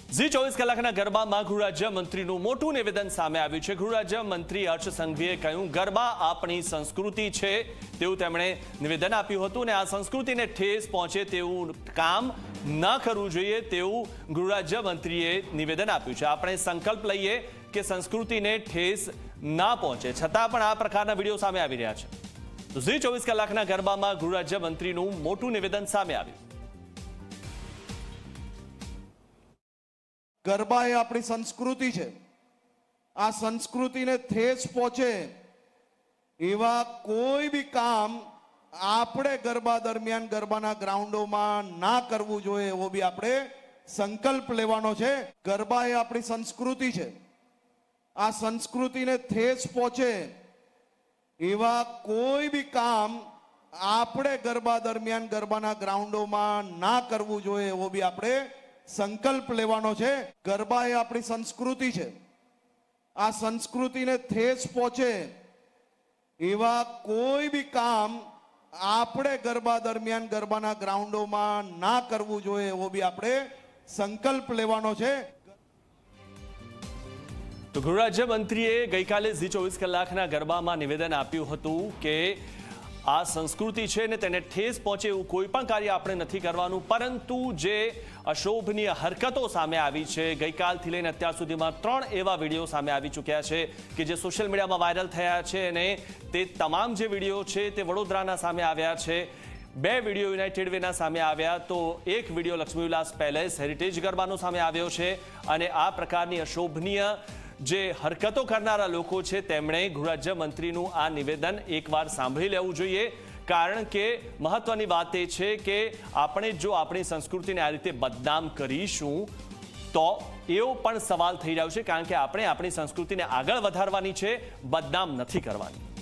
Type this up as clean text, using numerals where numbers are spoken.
ઝી 24 કલાકના ગરબામાં ગૃહરાજ્ય મંત્રીનું મોટું નિવેદન સામે આવ્યું છે। ગૃહરાજ્ય મંત્રી હર્ષ સંઘવીએ કહ્યું, ગરબા આપણી સંસ્કૃતિ છે તેવું તેમણે નિવેદન આપ્યું હતું અને આ સંસ્કૃતિને ઠેસ પહોંચે તેવું કામ ન કરવું જોઈએ તેવું ગૃહરાજ્ય મંત્રીએ નિવેદન આપ્યું છે। આપણે સંકલ્પ લઈએ કે સંસ્કૃતિને ઠેસ ના પહોંચે, છતાં પણ આ પ્રકારના વિડીયો સામે આવી રહ્યા છે। તો ઝી 24 કલાકના ગરબામાં ગૃહરાજ્ય મંત્રીનું મોટું નિવેદન સામે આવ્યું। ગરબા એ આપણી સંસ્કૃતિ છે। આ સંસ્કૃતિને ઠેસ પહોંચે એવા કોઈ બી કામ આપણે ગરબા દરમિયાન ગરબાના ગ્રાઉન્ડોમાં ના કરવું જોઈએ એવો બી આપણે સંકલ્પ લેવાનો છે। ગરબા એ આપણી સંસ્કૃતિ છે। આ સંસ્કૃતિને ઠેસ પહોંચે એવા કોઈ બી કામ આપણે ગરબા દરમિયાન ગરબાના ગ્રાઉન્ડોમાં ના કરવું જોઈએ એવો બી આપણે સંકલ્પ લેવાનો છે। ગરબા એ આપણી સંસ્કૃતિ છે। આ સંસ્કૃતિને ઠેસ પહોંચે એવા કોઈ બી કામ આપણે ગરબા દરમિયાન ગરબાના ગ્રાઉન્ડોમાં ના કરવું જોઈએ એવો બી આપણે સંકલ્પ લેવાનો છે। તો ગૃહરાજ્ય મંત્રીએ ગઈકાલે ઝી 24 કલાકના ગરબામાં નિવેદન આપ્યું હતું કે આ સંસ્કૃતિ છે ને તેને ઠેસ પહોંચે એવું કોઈ પણ કાર્ય આપણે નથી કરવાનું, પરંતુ જે અશોભનીય હરકતો સામે આવી છે, ગઈકાલથી લઈને અત્યાર સુધીમાં 3 એવા વિડીયો સામે આવી ચૂક્યા છે કે જે સોશિયલ મીડિયામાં વાયરલ થયા છે અને તે તમામ જે વિડીયો છે તે વડોદરાના સામે આવ્યા છે। 2 વિડીયો યુનાઇટેડ વેના સામે આવ્યા, તો એક વિડીયો લક્ષ્મી વિલાસ પેલેસ હેરિટેજ ગરબાનો સામે આવ્યો છે અને આ પ્રકારની અશોભનીય જે હરકતો કરનારા લોકો છે તેમણે ગૃહરાજ્ય મંત્રીનું આ નિવેદન એકવાર સાંભળી લેવું જોઈએ, કારણ કે મહત્વની વાત એ છે કે આપણે જો આપણી સંસ્કૃતિને આ રીતે બદનામ કરીશું તો એવો પણ સવાલ થઈ રહ્યો છે, કારણ કે આપણે આપણી સંસ્કૃતિને આગળ વધારવાની છે, બદનામ નથી કરવાની।